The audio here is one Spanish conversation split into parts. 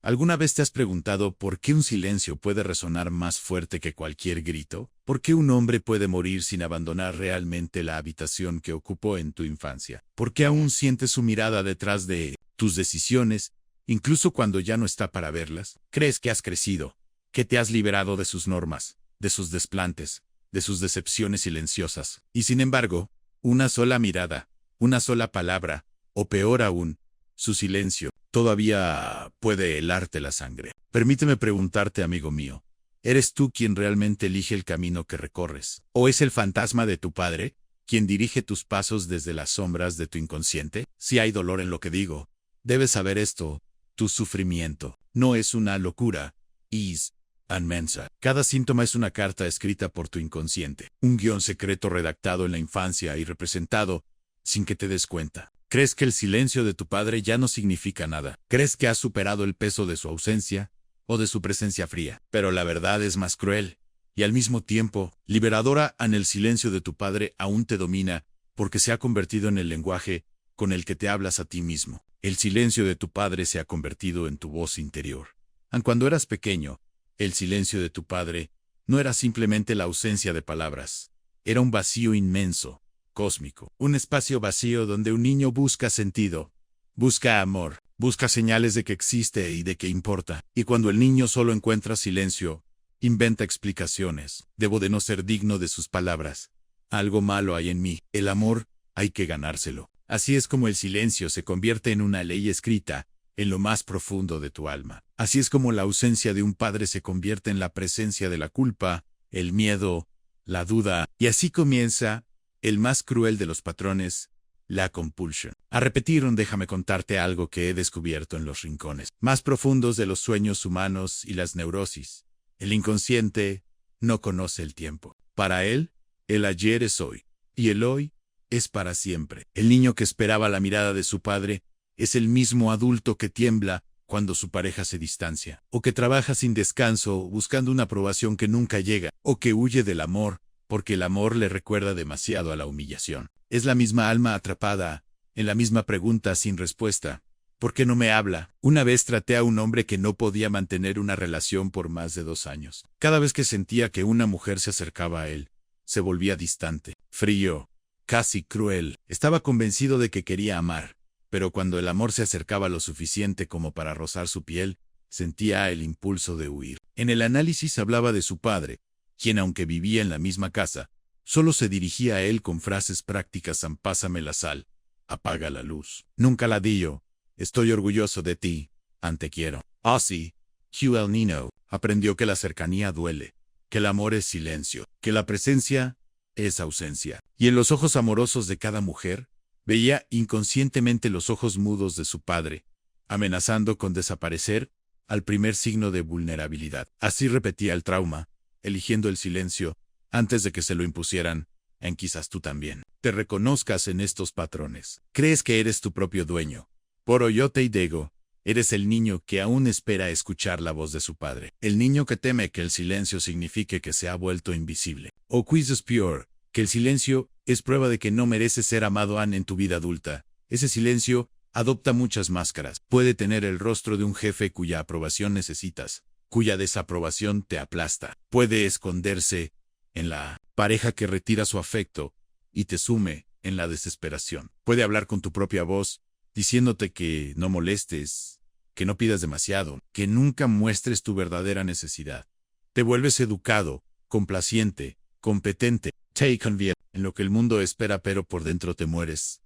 ¿Alguna vez te has preguntado por qué un silencio puede resonar más fuerte que cualquier grito? ¿Por qué un hombre puede morir sin abandonar realmente la habitación que ocupó en tu infancia? ¿Por qué aún sientes su mirada detrás de tus decisiones, incluso cuando ya no está para verlas? ¿Crees que has crecido, que te has liberado de sus normas, de sus desplantes, de sus decepciones silenciosas? Y sin embargo, una sola mirada, una sola palabra, o peor aún, su silencio, todavía puede helarte la sangre. Permíteme preguntarte, amigo mío, ¿eres tú quien realmente elige el camino que recorres? ¿O es el fantasma de tu padre quien dirige tus pasos desde las sombras de tu inconsciente? Si hay dolor en lo que digo, debes saber esto: tu sufrimiento no es una locura, es inmensa. Cada síntoma es una carta escrita por tu inconsciente, un guión secreto redactado en la infancia y representado sin que te des cuenta. ¿Crees que el silencio de tu padre ya no significa nada? ¿Crees que has superado el peso de su ausencia o de su presencia fría? Pero la verdad es más cruel y al mismo tiempo liberadora. En el silencio de tu padre aún te domina porque se ha convertido en el lenguaje con el que te hablas a ti mismo. El silencio de tu padre se ha convertido en tu voz interior. Aun cuando eras pequeño, el silencio de tu padre no era simplemente la ausencia de palabras, era un vacío inmenso, cósmico, un espacio vacío donde un niño busca sentido, busca amor, busca señales de que existe y de que importa. Y cuando el niño solo encuentra silencio, inventa explicaciones. Debo de no ser digno de sus palabras. Algo malo hay en mí. El amor hay que ganárselo. Así es como el silencio se convierte en una ley escrita en lo más profundo de tu alma. Así es como la ausencia de un padre se convierte en la presencia de la culpa, el miedo, la duda, y así comienza el más cruel de los patrones, la compulsión. A repetir un déjame contarte algo que he descubierto en los rincones más profundos de los sueños humanos y las neurosis. El inconsciente no conoce el tiempo. Para él, el ayer es hoy, y el hoy es para siempre. El niño que esperaba la mirada de su padre es el mismo adulto que tiembla cuando su pareja se distancia, o que trabaja sin descanso buscando una aprobación que nunca llega, o que huye del amor porque el amor le recuerda demasiado a la humillación. Es la misma alma atrapada en la misma pregunta sin respuesta. ¿Por qué no me habla? Una vez traté a un hombre que no podía mantener una relación por más de 2 años. Cada vez que sentía que una mujer se acercaba a él, se volvía distante, frío, casi cruel. Estaba convencido de que quería amar, pero cuando el amor se acercaba lo suficiente como para rozar su piel, sentía el impulso de huir. En el análisis hablaba de su padre, quien aunque vivía en la misma casa, solo se dirigía a él con frases prácticas: pásame la sal, apaga la luz, nunca ladillo, estoy orgulloso de ti, te quiero. Así, Hugh el Nino aprendió que la cercanía duele, que el amor es silencio, que la presencia es ausencia. Y en los ojos amorosos de cada mujer, veía inconscientemente los ojos mudos de su padre, amenazando con desaparecer al primer signo de vulnerabilidad. Así repetía el trauma, eligiendo el silencio antes de que se lo impusieran. En quizás tú también te reconozcas en estos patrones. Crees que eres tu propio dueño. Por yo te digo, eres el niño que aún espera escuchar la voz de su padre. El niño que teme que el silencio signifique que se ha vuelto invisible. O quizás peor, que el silencio es prueba de que no mereces ser amado en tu vida adulta. Ese silencio adopta muchas máscaras. Puede tener el rostro de un jefe cuya aprobación necesitas, cuya desaprobación te aplasta. Puede esconderse en la pareja que retira su afecto y te sume en la desesperación. Puede hablar con tu propia voz, diciéndote que no molestes, que no pidas demasiado, que nunca muestres tu verdadera necesidad. Te vuelves educado, complaciente, competente, taken bien, en lo que el mundo espera, pero por dentro te mueres.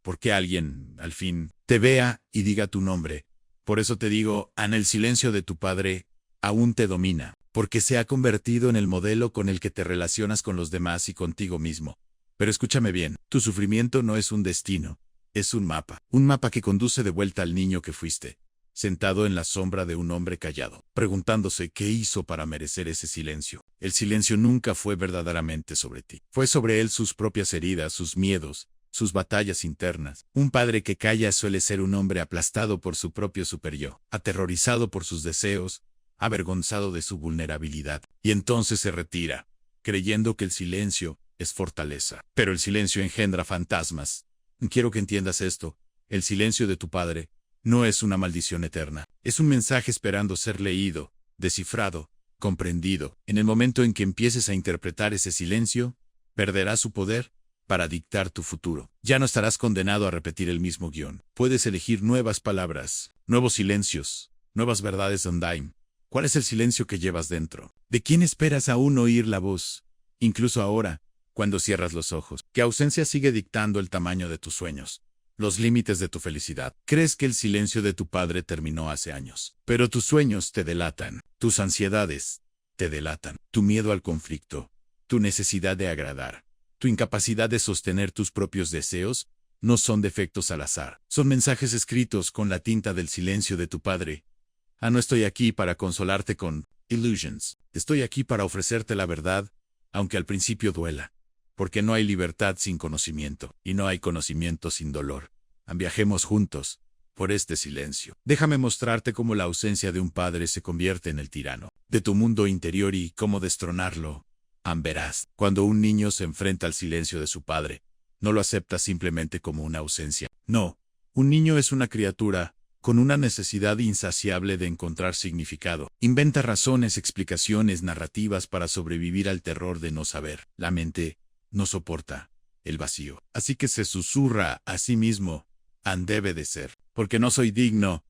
Porque alguien, al fin, te vea y diga tu nombre. Por eso te digo, en el silencio de tu padre aún te domina, porque se ha convertido en el modelo con el que te relacionas con los demás y contigo mismo. Pero escúchame bien, tu sufrimiento no es un destino, es un mapa que conduce de vuelta al niño que fuiste, sentado en la sombra de un hombre callado, preguntándose qué hizo para merecer ese silencio. El silencio nunca fue verdaderamente sobre ti, fue sobre él, sus propias heridas, sus miedos, sus batallas internas. Un padre que calla suele ser un hombre aplastado por su propio superyo, aterrorizado por sus deseos, avergonzado de su vulnerabilidad, y entonces se retira, creyendo que el silencio es fortaleza. Pero el silencio engendra fantasmas. Quiero que entiendas esto: el silencio de tu padre no es una maldición eterna. Es un mensaje esperando ser leído, descifrado, comprendido. En el momento en que empieces a interpretar ese silencio, perderá su poder para dictar tu futuro. Ya no estarás condenado a repetir el mismo guión. Puedes elegir nuevas palabras, nuevos silencios, nuevas verdades Undyme. ¿Cuál es el silencio que llevas dentro? ¿De quién esperas aún oír la voz? Incluso ahora, cuando cierras los ojos. ¿Qué ausencia sigue dictando el tamaño de tus sueños? Los límites de tu felicidad. Crees que el silencio de tu padre terminó hace años. Pero tus sueños te delatan. Tus ansiedades te delatan. Tu miedo al conflicto. Tu necesidad de agradar. Tu incapacidad de sostener tus propios deseos no son defectos al azar. Son mensajes escritos con la tinta del silencio de tu padre. No estoy aquí para consolarte con illusions. Estoy aquí para ofrecerte la verdad, aunque al principio duela. Porque no hay libertad sin conocimiento, y no hay conocimiento sin dolor. Viajemos juntos por este silencio. Déjame mostrarte cómo la ausencia de un padre se convierte en el tirano de tu mundo interior y cómo destronarlo. Verás, cuando un niño se enfrenta al silencio de su padre, no lo acepta simplemente como una ausencia. No, un niño es una criatura con una necesidad insaciable de encontrar significado. Inventa razones, explicaciones, narrativas para sobrevivir al terror de no saber. La mente no soporta el vacío. Así que se susurra a sí mismo, debe de ser, porque no soy digno,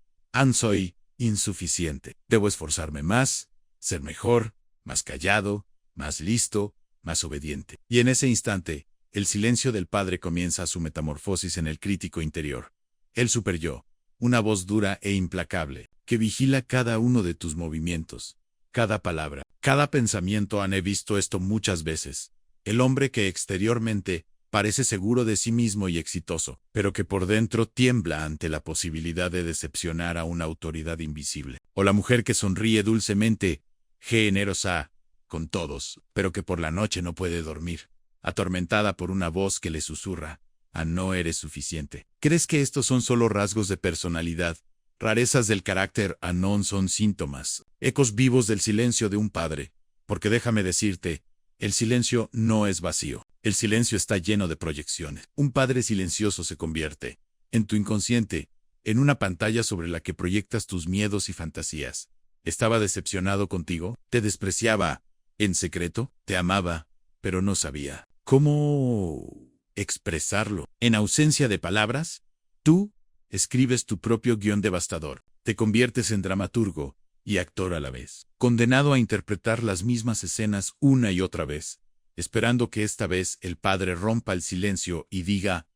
soy insuficiente. Debo esforzarme más, ser mejor, más callado, más listo, más obediente. Y en ese instante, el silencio del padre comienza su metamorfosis en el crítico interior. El superyo, una voz dura e implacable, que vigila cada uno de tus movimientos, cada palabra, cada pensamiento. He visto esto muchas veces. El hombre que exteriormente parece seguro de sí mismo y exitoso, pero que por dentro tiembla ante la posibilidad de decepcionar a una autoridad invisible. O la mujer que sonríe dulcemente, generosa, con todos, pero que por la noche no puede dormir, atormentada por una voz que le susurra, no eres suficiente. ¿Crees que estos son solo rasgos de personalidad, rarezas del carácter? No son síntomas, ecos vivos del silencio de un padre, porque déjame decirte, el silencio no es vacío. El silencio está lleno de proyecciones. Un padre silencioso se convierte, en tu inconsciente, en una pantalla sobre la que proyectas tus miedos y fantasías. ¿Estaba decepcionado contigo? ¿Te despreciaba? En secreto, te amaba, pero no sabía cómo expresarlo. En ausencia de palabras, tú escribes tu propio guión devastador. Te conviertes en dramaturgo y actor a la vez, condenado a interpretar las mismas escenas una y otra vez, esperando que esta vez el padre rompa el silencio y diga,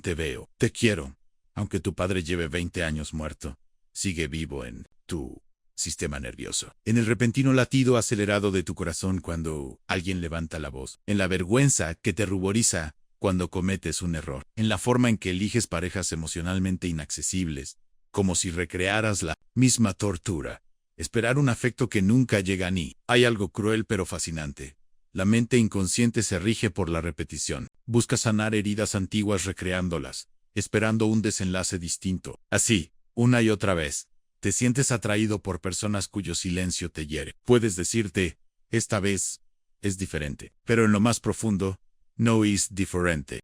te veo, te quiero. Aunque tu padre lleve 20 años muerto, sigue vivo en tu sistema nervioso, en el repentino latido acelerado de tu corazón cuando alguien levanta la voz, en la vergüenza que te ruboriza cuando cometes un error, en la forma en que eliges parejas emocionalmente inaccesibles, como si recrearas la misma tortura, esperar un afecto que nunca llega ni. Hay algo cruel pero fascinante. La mente inconsciente se rige por la repetición, busca sanar heridas antiguas recreándolas, esperando un desenlace distinto. Así, una y otra vez, te sientes atraído por personas cuyo silencio te hiere. Puedes decirte, esta vez es diferente, pero en lo más profundo, no es diferente.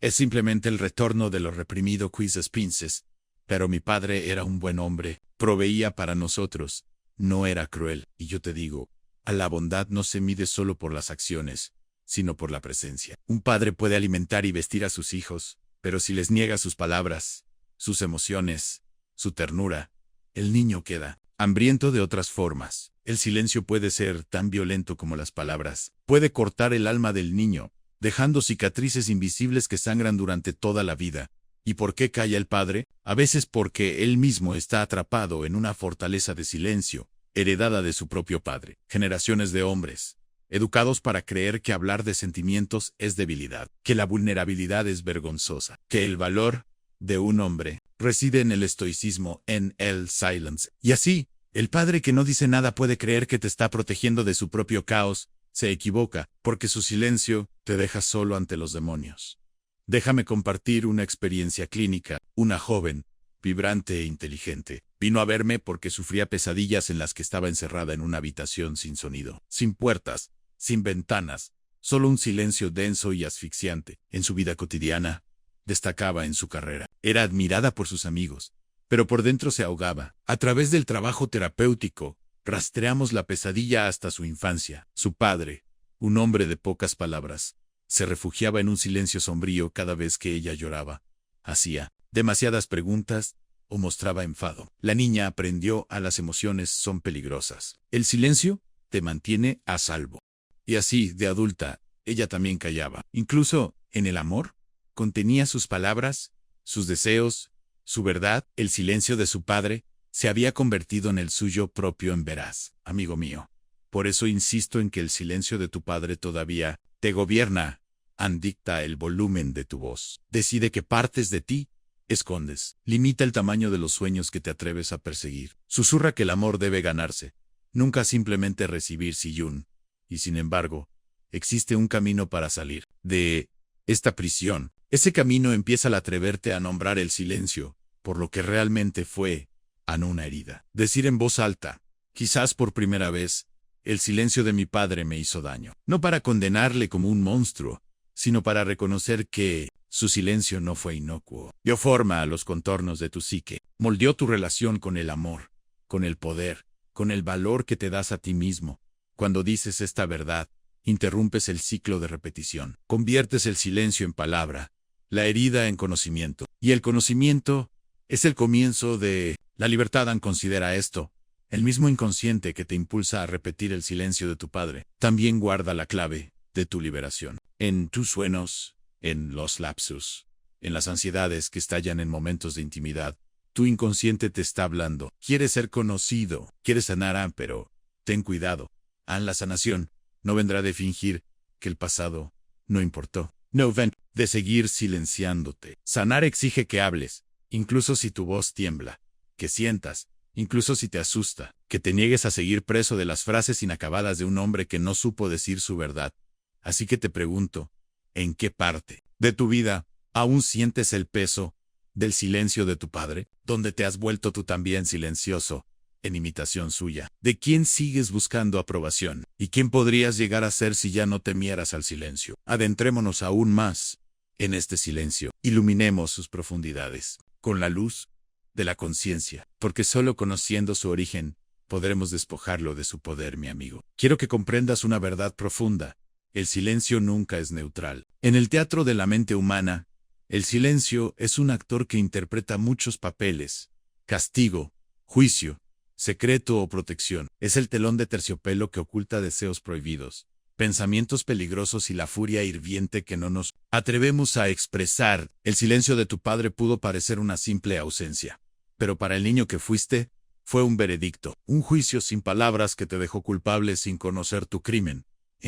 Es simplemente el retorno de lo reprimido quizzes pinces. Pero mi padre era un buen hombre, proveía para nosotros, no era cruel. Y yo te digo, la bondad no se mide solo por las acciones, sino por la presencia. Un padre puede alimentar y vestir a sus hijos, pero si les niega sus palabras, sus emociones, su ternura, el niño queda hambriento de otras formas. El silencio puede ser tan violento como las palabras. Puede cortar el alma del niño, dejando cicatrices invisibles que sangran durante toda la vida. ¿Y por qué calla el padre? A veces porque él mismo está atrapado en una fortaleza de silencio, heredada de su propio padre. Generaciones de hombres, educados para creer que hablar de sentimientos es debilidad, que la vulnerabilidad es vergonzosa, que el valor de un hombre reside en el estoicismo, en el silence. Y así, el padre que no dice nada puede creer que te está protegiendo de su propio caos. Se equivoca, porque su silencio te deja solo ante los demonios. Déjame compartir una experiencia clínica. Una joven, vibrante e inteligente, vino a verme porque sufría pesadillas en las que estaba encerrada en una habitación sin sonido, sin puertas, sin ventanas, solo un silencio denso y asfixiante. En su vida cotidiana, destacaba en su carrera. Era admirada por sus amigos, pero por dentro se ahogaba. A través del trabajo terapéutico, rastreamos la pesadilla hasta su infancia. Su padre, un hombre de pocas palabras, se refugiaba en un silencio sombrío cada vez que ella lloraba. Hacía demasiadas preguntas o mostraba enfado. La niña aprendió a las emociones son peligrosas. El silencio te mantiene a salvo. Y así, de adulta, ella también callaba. Incluso, en el amor, contenía sus palabras, sus deseos, su verdad. El silencio de su padre se había convertido en el suyo propio en veraz. Amigo mío, por eso insisto en que el silencio de tu padre todavía te gobierna. Dicta el volumen de tu voz. Decide qué partes de ti escondes. Limita el tamaño de los sueños que te atreves a perseguir. Susurra que el amor debe ganarse, nunca simplemente recibir sillún. Y sin embargo, existe un camino para salir de esta prisión. Ese camino empieza al atreverte a nombrar el silencio, por lo que realmente fue, una herida. Decir en voz alta, quizás por primera vez, el silencio de mi padre me hizo daño. No para condenarle como un monstruo, sino para reconocer que su silencio no fue inocuo. Dio forma a los contornos de tu psique. Moldeó tu relación con el amor, con el poder, con el valor que te das a ti mismo. Cuando dices esta verdad, interrumpes el ciclo de repetición. Conviertes el silencio en palabra, la herida en conocimiento. Y el conocimiento es el comienzo de la libertad. Considera esto. El mismo inconsciente que te impulsa a repetir el silencio de tu padre, también guarda la clave de tu liberación. En tus sueños, en los lapsus, en las ansiedades que estallan en momentos de intimidad, tu inconsciente te está hablando. Quieres ser conocido, quieres sanar, pero ten cuidado. La sanación no vendrá de fingir que el pasado no importó. No ven de seguir silenciándote. Sanar exige que hables, incluso si tu voz tiembla, que sientas, incluso si te asusta, que te niegues a seguir preso de las frases inacabadas de un hombre que no supo decir su verdad. Así que te pregunto, ¿en qué parte de tu vida aún sientes el peso del silencio de tu padre, donde te has vuelto tú también silencioso, en imitación suya? ¿De quién sigues buscando aprobación? ¿Y quién podrías llegar a ser si ya no temieras al silencio? Adentrémonos aún más en este silencio. Iluminemos sus profundidades con la luz de la conciencia, porque solo conociendo su origen podremos despojarlo de su poder, mi amigo. Quiero que comprendas una verdad profunda. El silencio nunca es neutral. En el teatro de la mente humana, el silencio es un actor que interpreta muchos papeles: castigo, juicio, secreto o protección. Es el telón de terciopelo que oculta deseos prohibidos, pensamientos peligrosos y la furia hirviente que no nos atrevemos a expresar. El silencio de tu padre pudo parecer una simple ausencia, pero para el niño que fuiste, fue un veredicto, un juicio sin palabras que te dejó culpable sin conocer tu crimen.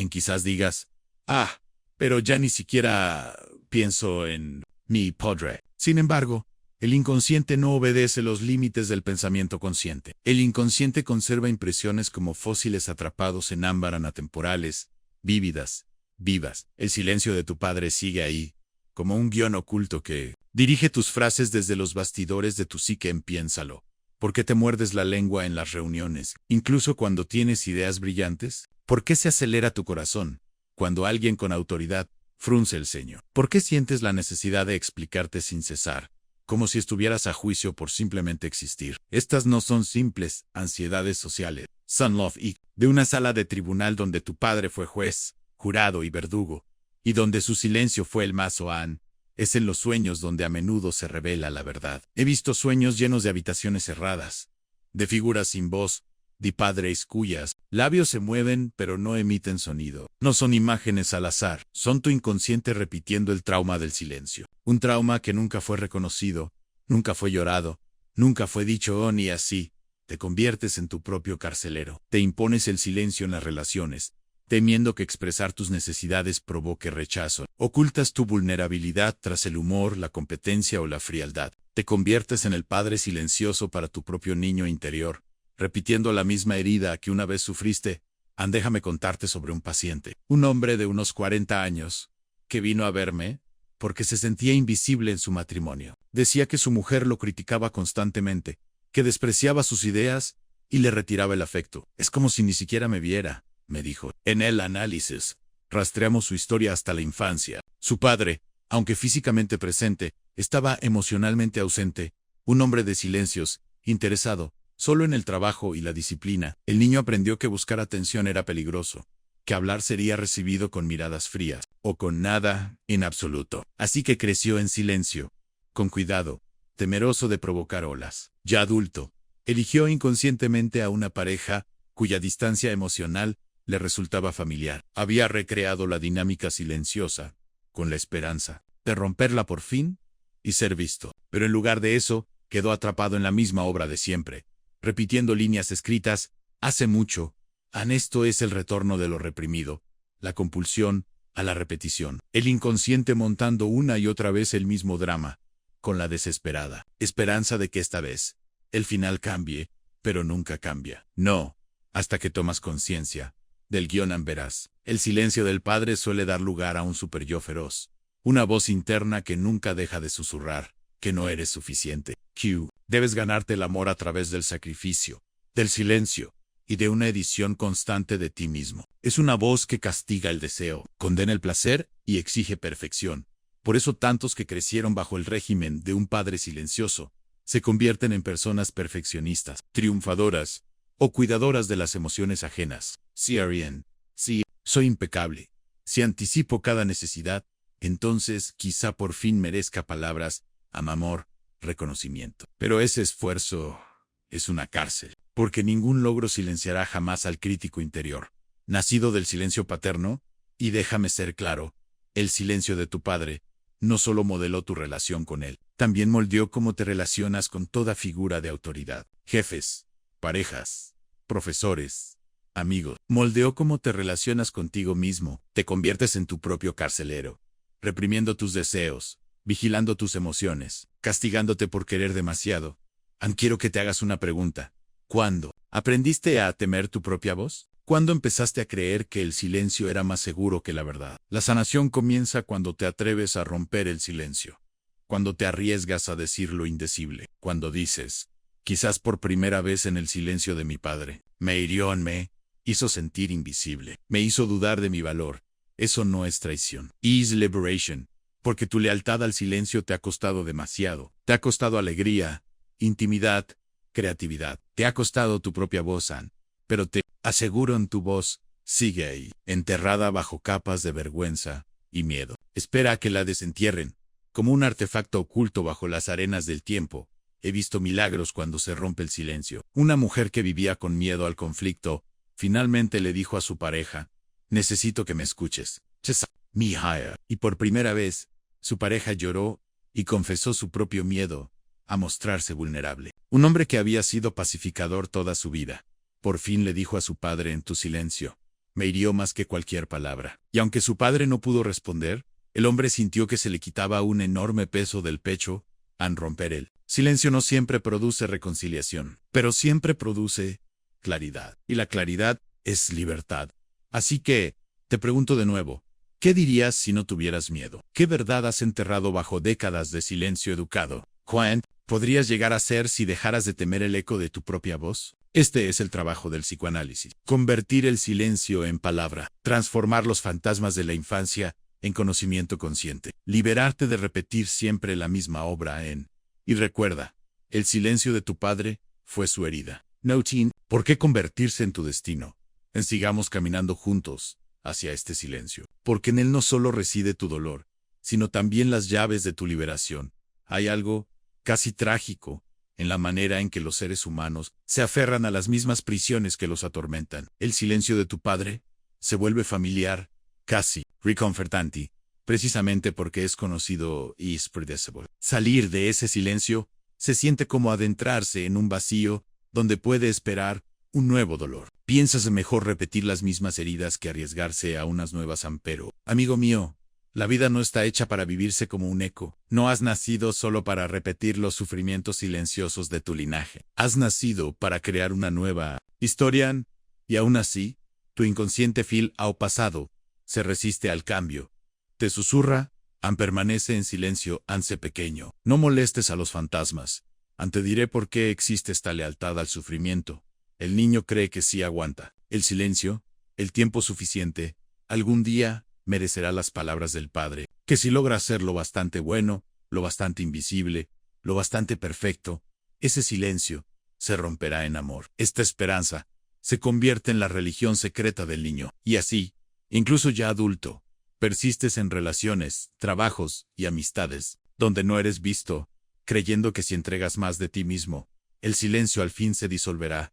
Quizás digas, pero ya ni siquiera pienso en mi padre. Sin embargo, el inconsciente no obedece los límites del pensamiento consciente. El inconsciente conserva impresiones como fósiles atrapados en ámbar atemporales, vívidas, vivas. El silencio de tu padre sigue ahí, como un guión oculto que dirige tus frases desde los bastidores de tu psique. Piénsalo. ¿Por qué te muerdes la lengua en las reuniones, incluso cuando tienes ideas brillantes? ¿Por qué se acelera tu corazón cuando alguien con autoridad frunce el ceño? ¿Por qué sientes la necesidad de explicarte sin cesar, como si estuvieras a juicio por simplemente existir? Estas no son simples ansiedades sociales. Son love y de una sala de tribunal donde tu padre fue juez, jurado y verdugo, y donde su silencio fue el más soán. Es en los sueños donde a menudo se revela la verdad. He visto sueños llenos de habitaciones cerradas, de figuras sin voz, de padres cuyas labios se mueven pero no emiten sonido. No son imágenes al azar, son tu inconsciente repitiendo el trauma del silencio. Un trauma que nunca fue reconocido, nunca fue llorado, nunca fue dicho ni así. Te conviertes en tu propio carcelero. Te impones el silencio en las relaciones, temiendo que expresar tus necesidades provoque rechazo. Ocultas tu vulnerabilidad tras el humor, la competencia o la frialdad. Te conviertes en el padre silencioso para tu propio niño interior, repitiendo la misma herida que una vez sufriste. Déjame contarte sobre un paciente, un hombre de unos 40 años, que vino a verme porque se sentía invisible en su matrimonio. Decía que su mujer lo criticaba constantemente, que despreciaba sus ideas y le retiraba el afecto. Es como si ni siquiera me viera, me dijo. En el análisis, rastreamos su historia hasta la infancia. Su padre, aunque físicamente presente, estaba emocionalmente ausente. Un hombre de silencios, interesado, solo en el trabajo y la disciplina. El niño aprendió que buscar atención era peligroso, que hablar sería recibido con miradas frías, o con nada, en absoluto. Así que creció en silencio, con cuidado, temeroso de provocar olas. Ya adulto, eligió inconscientemente a una pareja cuya distancia emocional le resultaba familiar. Había recreado la dinámica silenciosa, con la esperanza de romperla por fin y ser visto. Pero en lugar de eso, quedó atrapado en la misma obra de siempre, repitiendo líneas escritas hace mucho. Esto es el retorno de lo reprimido, la compulsión a la repetición. El inconsciente montando una y otra vez el mismo drama, con la desesperada esperanza de que esta vez el final cambie, pero nunca cambia. No, hasta que tomas conciencia del guión verás. El silencio del padre suele dar lugar a un superyo feroz, una voz interna que nunca deja de susurrar que no eres suficiente. Debes ganarte el amor a través del sacrificio, del silencio y de una edición constante de ti mismo. Es una voz que castiga el deseo, condena el placer y exige perfección. Por eso tantos que crecieron bajo el régimen de un padre silencioso se convierten en personas perfeccionistas, triunfadoras o cuidadoras de las emociones ajenas. CRN. Si soy impecable, si anticipo cada necesidad, entonces quizá por fin merezca palabras, amor, reconocimiento. Pero ese esfuerzo es una cárcel, porque ningún logro silenciará jamás al crítico interior, nacido del silencio paterno. Y déjame ser claro, el silencio de tu padre no solo modeló tu relación con él, también moldeó cómo te relacionas con toda figura de autoridad. Jefes, parejas, profesores, amigos. Moldeó cómo te relacionas contigo mismo. Te conviertes en tu propio carcelero, reprimiendo tus deseos, vigilando tus emociones, castigándote por querer demasiado. Quiero que te hagas una pregunta. ¿Cuándo aprendiste a temer tu propia voz? ¿Cuándo empezaste a creer que el silencio era más seguro que la verdad? La sanación comienza cuando te atreves a romper el silencio, cuando te arriesgas a decir lo indecible, cuando dices, quizás por primera vez en el silencio de mi padre, me hirió, me hizo sentir invisible, me hizo dudar de mi valor. Eso no es traición. Es liberation, porque tu lealtad al silencio te ha costado demasiado. Te ha costado alegría, intimidad, creatividad. Te ha costado tu propia voz, pero te aseguro en tu voz sigue ahí, enterrada bajo capas de vergüenza y miedo. Espera a que la desentierren, como un artefacto oculto bajo las arenas del tiempo. He visto milagros cuando se rompe el silencio. Una mujer que vivía con miedo al conflicto, finalmente le dijo a su pareja, necesito que me escuches. Mi hija. Y por primera vez, su pareja lloró y confesó su propio miedo a mostrarse vulnerable. Un hombre que había sido pacificador toda su vida, por fin le dijo a su padre en tu silencio, me hirió más que cualquier palabra. Y aunque su padre no pudo responder, el hombre sintió que se le quitaba un enorme peso del pecho al romper el silencio. No siempre produce reconciliación, pero siempre produce claridad. Y la claridad es libertad. Así que, te pregunto de nuevo, ¿qué dirías si no tuvieras miedo? ¿Qué verdad has enterrado bajo décadas de silencio educado? ¿Cuán podrías llegar a ser si dejaras de temer el eco de tu propia voz? Este es el trabajo del psicoanálisis. Convertir el silencio en palabra. Transformar los fantasmas de la infancia en conocimiento consciente. Liberarte de repetir siempre la misma obra Y recuerda, el silencio de tu padre fue su herida. No, ¿por qué convertirse en tu destino? Sigamos caminando juntos hacia este silencio. Porque en él no solo reside tu dolor, sino también las llaves de tu liberación. Hay algo casi trágico en la manera en que los seres humanos se aferran a las mismas prisiones que los atormentan. El silencio de tu padre se vuelve familiar, casi reconfortante, precisamente porque es conocido y es predecible. Salir de ese silencio se siente como adentrarse en un vacío donde puede esperar un nuevo dolor. Piensas mejor repetir las mismas heridas que arriesgarse a unas nuevas, pero, amigo mío, la vida no está hecha para vivirse como un eco. No has nacido solo para repetir los sufrimientos silenciosos de tu linaje. Has nacido para crear una nueva historia, y aún así, tu inconsciente pasado se resiste al cambio. Te susurra, permanece en silencio, sé pequeño. No molestes a los fantasmas. Te diré por qué existe esta lealtad al sufrimiento. El niño cree que sí aguanta. El silencio, el tiempo suficiente, algún día merecerá las palabras del padre, que si logra ser lo bastante bueno, lo bastante invisible, lo bastante perfecto, ese silencio se romperá en amor. Esta esperanza se convierte en la religión secreta del niño. Y así, incluso ya adulto, persistes en relaciones, trabajos y amistades, donde no eres visto, creyendo que si entregas más de ti mismo, el silencio al fin se disolverá.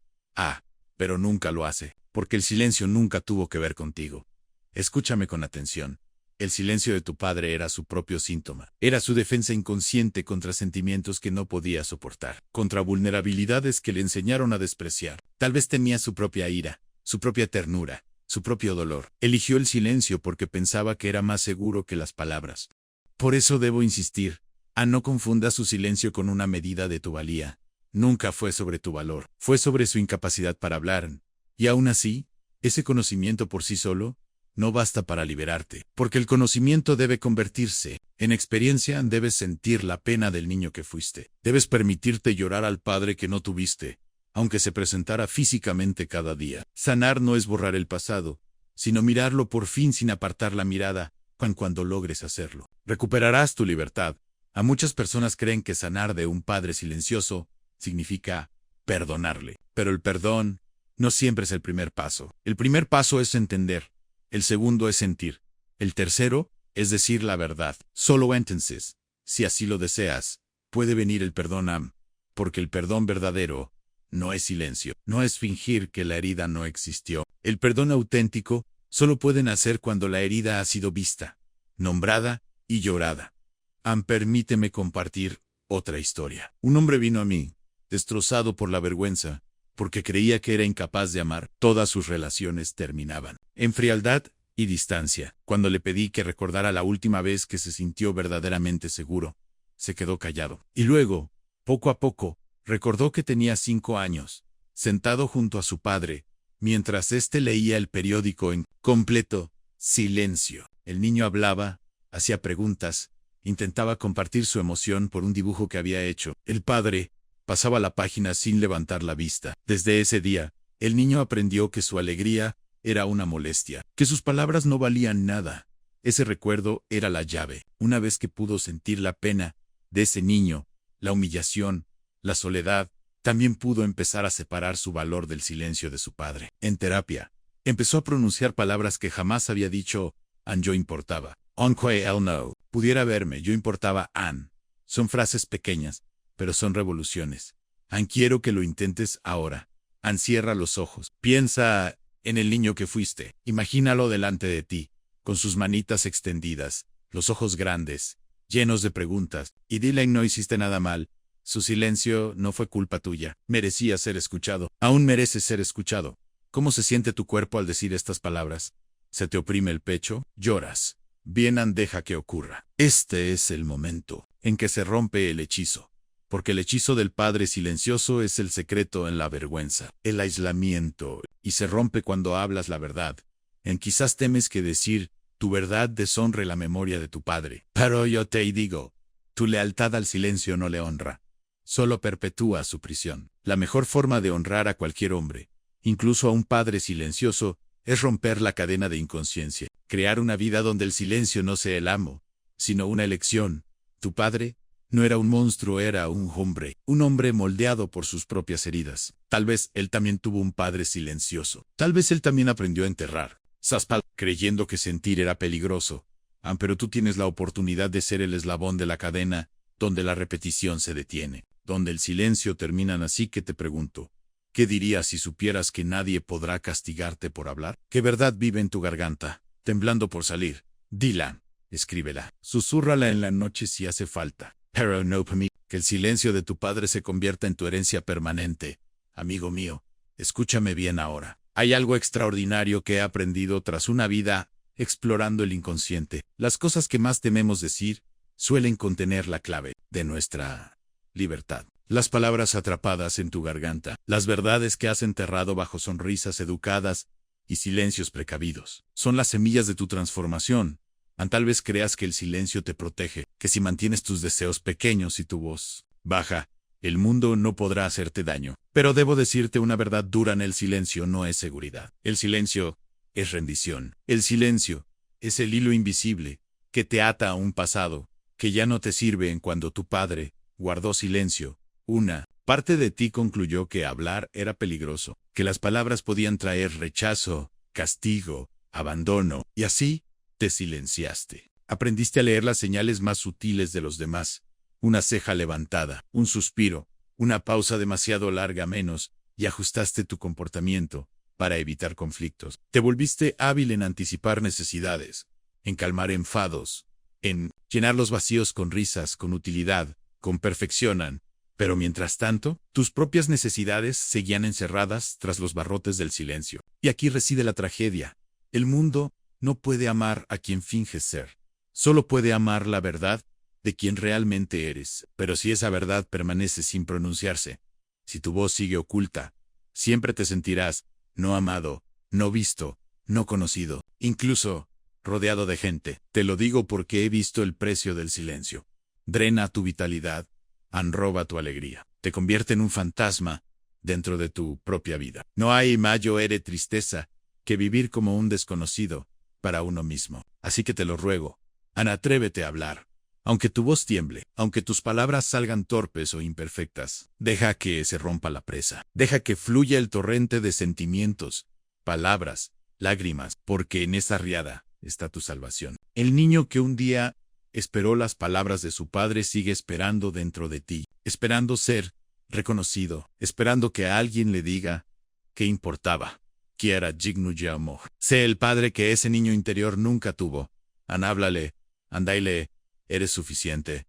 Pero nunca lo hace, porque el silencio nunca tuvo que ver contigo. Escúchame con atención. El silencio de tu padre era su propio síntoma. Era su defensa inconsciente contra sentimientos que no podía soportar, contra vulnerabilidades que le enseñaron a despreciar. Tal vez temía su propia ira, su propia ternura, su propio dolor. Eligió el silencio porque pensaba que era más seguro que las palabras. Por eso debo insistir. No confundas su silencio con una medida de tu valía. Nunca fue sobre tu valor, fue sobre su incapacidad para hablar. Y aún así, ese conocimiento por sí solo no basta para liberarte, porque el conocimiento debe convertirse en experiencia. Debes sentir la pena del niño que fuiste. Debes permitirte llorar al padre que no tuviste, aunque se presentara físicamente cada día. Sanar no es borrar el pasado, sino mirarlo por fin sin apartar la mirada, cuando logres hacerlo. Recuperarás tu libertad. A muchas personas creen que sanar de un padre silencioso significa perdonarle, pero el perdón no siempre es el primer paso. El primer paso es entender. El segundo es sentir. El tercero es decir la verdad. Solo entonces, si así lo deseas, puede venir el perdón. Porque el perdón verdadero no es silencio, no es fingir que la herida no existió. El perdón auténtico solo puede nacer cuando la herida ha sido vista, nombrada y llorada. Permíteme compartir otra historia. Un hombre vino a mí, destrozado por la vergüenza, porque creía que era incapaz de amar. Todas sus relaciones terminaban en frialdad y distancia. Cuando le pedí que recordara la última vez que se sintió verdaderamente seguro, se quedó callado. Y luego, poco a poco, recordó que tenía 5 años, sentado junto a su padre, mientras éste leía el periódico en completo silencio. El niño hablaba, hacía preguntas, intentaba compartir su emoción por un dibujo que había hecho. El padre pasaba la página sin levantar la vista. Desde ese día, el niño aprendió que su alegría era una molestia, que sus palabras no valían nada. Ese recuerdo era la llave. Una vez que pudo sentir la pena de ese niño, la humillación, la soledad, también pudo empezar a separar su valor del silencio de su padre. En terapia, empezó a pronunciar palabras que jamás había dicho. Yo importaba. Aunque él no pudiera verme, yo importaba. Son frases pequeñas, pero son revoluciones. Quiero que lo intentes ahora. Cierra los ojos. Piensa en el niño que fuiste. Imagínalo delante de ti, con sus manitas extendidas, los ojos grandes, llenos de preguntas, y dile: no hiciste nada mal. Su silencio no fue culpa tuya. Merecía ser escuchado. Aún mereces ser escuchado. ¿Cómo se siente tu cuerpo al decir estas palabras? ¿Se te oprime el pecho? ¿Lloras? Bien, deja que ocurra. Este es el momento en que se rompe el hechizo. Porque el hechizo del padre silencioso es el secreto en la vergüenza, el aislamiento, y se rompe cuando hablas la verdad. Quizás temes que decir tu verdad deshonre la memoria de tu padre. Pero yo te digo, tu lealtad al silencio no le honra. Solo perpetúa su prisión. La mejor forma de honrar a cualquier hombre, incluso a un padre silencioso, es romper la cadena de inconsciencia. Crear una vida donde el silencio no sea el amo, sino una elección. Tu padre no era un monstruo, era un hombre moldeado por sus propias heridas. Tal vez él también tuvo un padre silencioso. Tal vez él también aprendió a enterrar creyendo que sentir era peligroso. Pero tú tienes la oportunidad de ser el eslabón de la cadena, donde la repetición se detiene, donde el silencio termina. Así que te pregunto, ¿qué dirías si supieras que nadie podrá castigarte por hablar? ¿Qué verdad vive en tu garganta, temblando por salir? Dila, escríbela, susúrrala en la noche si hace falta. Pero no permite que el silencio de tu padre se convierta en tu herencia permanente. Amigo mío, escúchame bien ahora. Hay algo extraordinario que he aprendido tras una vida explorando el inconsciente. Las cosas que más tememos decir suelen contener la clave de nuestra libertad. Las palabras atrapadas en tu garganta, las verdades que has enterrado bajo sonrisas educadas y silencios precavidos, son las semillas de tu transformación. Tal vez creas que el silencio te protege, que si mantienes tus deseos pequeños y tu voz baja, el mundo no podrá hacerte daño. Pero debo decirte una verdad dura: en el silencio no es seguridad. El silencio es rendición. El silencio es el hilo invisible que te ata a un pasado que ya no te sirve. Cuando tu padre guardó silencio. Una parte de ti concluyó que hablar era peligroso, que las palabras podían traer rechazo, castigo, abandono, y así te silenciaste. Aprendiste a leer las señales más sutiles de los demás. Una ceja levantada, un suspiro, una pausa demasiado larga menos, y ajustaste tu comportamiento para evitar conflictos. Te volviste hábil en anticipar necesidades, en calmar enfados, en llenar los vacíos con risas, con utilidad, con perfección. Pero mientras tanto, tus propias necesidades seguían encerradas tras los barrotes del silencio. Y aquí reside la tragedia. El mundo no puede amar a quien finges ser. Solo puede amar la verdad de quien realmente eres. Pero si esa verdad permanece sin pronunciarse, si tu voz sigue oculta, siempre te sentirás no amado, no visto, no conocido, incluso rodeado de gente. Te lo digo porque he visto el precio del silencio. Drena tu vitalidad, roba tu alegría, te convierte en un fantasma dentro de tu propia vida. No hay mayor tristeza que vivir como un desconocido para uno mismo. Así que te lo ruego, atrévete a hablar. Aunque tu voz tiemble, aunque tus palabras salgan torpes o imperfectas, deja que se rompa la presa. Deja que fluya el torrente de sentimientos, palabras, lágrimas, porque en esa riada está tu salvación. El niño que un día esperó las palabras de su padre sigue esperando dentro de ti, esperando ser reconocido, esperando que alguien le diga qué importaba, que era digno de amor. Sé el padre que ese niño interior nunca tuvo. Háblale, andaile, eres suficiente,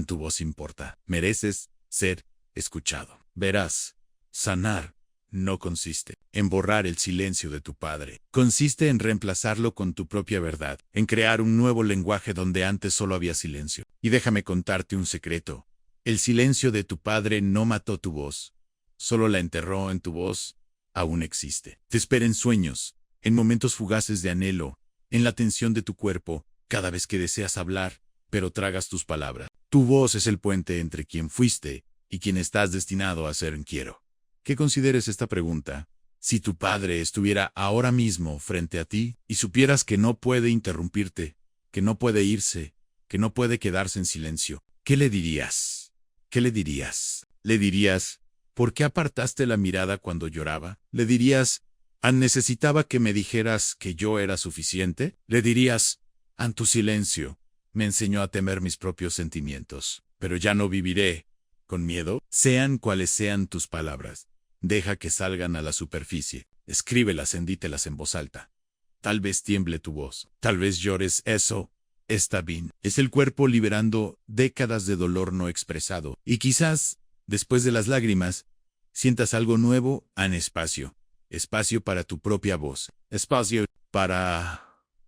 tu voz importa. Mereces ser escuchado. Verás, sanar no consiste en borrar el silencio de tu padre. Consiste en reemplazarlo con tu propia verdad, en crear un nuevo lenguaje donde antes solo había silencio. Y déjame contarte un secreto. El silencio de tu padre no mató tu voz, solo la enterró. En tu voz aún existe. Te espera en sueños, en momentos fugaces de anhelo, en la tensión de tu cuerpo, cada vez que deseas hablar, pero tragas tus palabras. Tu voz es el puente entre quien fuiste y quien estás destinado a ser. Quiero que consideres esta pregunta. Si tu padre estuviera ahora mismo frente a ti y supieras que no puede interrumpirte, que no puede irse, que no puede quedarse en silencio, ¿qué le dirías? ¿Qué le dirías? ¿Le dirías, ¿por qué apartaste la mirada cuando lloraba? ¿Le dirías, necesitaba que me dijeras que yo era suficiente? ¿Le dirías, tu silencio me enseñó a temer mis propios sentimientos, pero ya no viviré con miedo? Sean cuales sean tus palabras, deja que salgan a la superficie. Escríbelas, dítelas en voz alta. Tal vez tiemble tu voz, tal vez llores, eso está bien. Es el cuerpo liberando décadas de dolor no expresado. Y quizás, después de las lágrimas, sientas algo nuevo. Espacio. Espacio para tu propia voz. Espacio para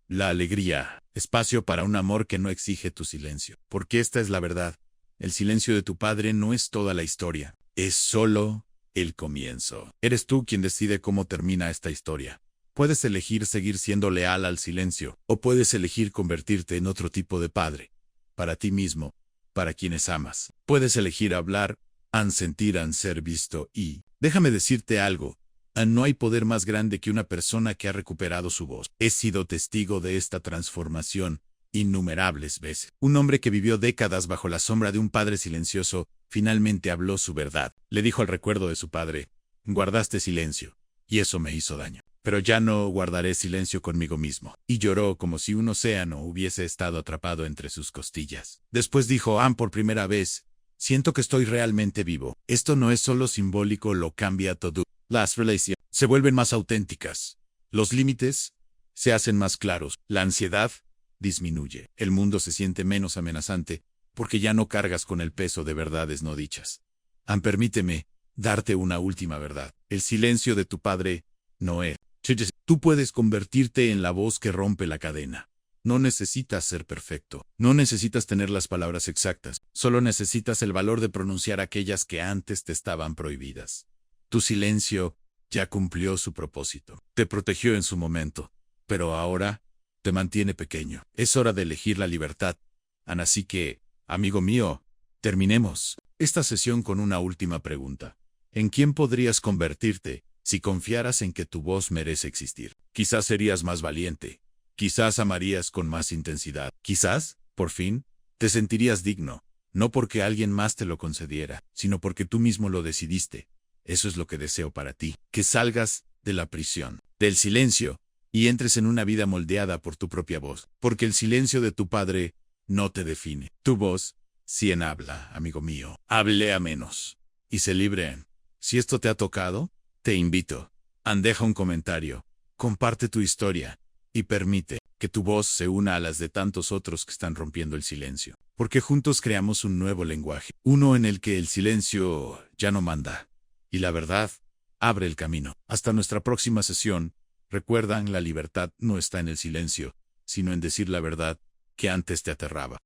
la alegría. Espacio para un amor que no exige tu silencio. Porque esta es la verdad. El silencio de tu padre no es toda la historia. Es solo el comienzo. Eres tú quien decide cómo termina esta historia. Puedes elegir seguir siendo leal al silencio, o puedes elegir convertirte en otro tipo de padre. Para ti mismo, para quienes amas. Puedes elegir hablar, sentir, ser visto y... Déjame decirte algo. No hay poder más grande que una persona que ha recuperado su voz. He sido testigo de esta transformación innumerables veces. Un hombre que vivió décadas bajo la sombra de un padre silencioso, finalmente habló su verdad. Le dijo al recuerdo de su padre, guardaste silencio, y eso me hizo daño. Pero ya no guardaré silencio conmigo mismo. Y lloró como si un océano hubiese estado atrapado entre sus costillas. Después dijo, por primera vez, siento que estoy realmente vivo. Esto no es solo simbólico, lo cambia todo. Las relaciones se vuelven más auténticas. Los límites se hacen más claros. La ansiedad disminuye. El mundo se siente menos amenazante porque ya no cargas con el peso de verdades no dichas. Permíteme darte una última verdad. El silencio de tu padre no es. Tú puedes convertirte en la voz que rompe la cadena. No necesitas ser perfecto. No necesitas tener las palabras exactas. Solo necesitas el valor de pronunciar aquellas que antes te estaban prohibidas. Tu silencio ya cumplió su propósito. Te protegió en su momento, pero ahora te mantiene pequeño. Es hora de elegir la libertad. Así que, amigo mío, terminemos esta sesión con una última pregunta. ¿En quién podrías convertirte si confiaras en que tu voz merece existir? Quizás serías más valiente. Quizás amarías con más intensidad. Quizás, por fin, te sentirías digno no porque alguien más te lo concediera, sino porque tú mismo lo decidiste. Eso es lo que deseo para ti, que salgas de la prisión, del silencio, y entres en una vida moldeada por tu propia voz, porque el silencio de tu padre no te define. Tu voz, si en habla, amigo mío, hable a menos, y se libren. Si esto te ha tocado, te invito. Deja un comentario, comparte tu historia, y permite que tu voz se una a las de tantos otros que están rompiendo el silencio. Porque juntos creamos un nuevo lenguaje, uno en el que el silencio ya no manda. Y la verdad, abre el camino. Hasta nuestra próxima sesión. Recuerdan, la libertad no está en el silencio, sino en decir la verdad que antes te aterraba.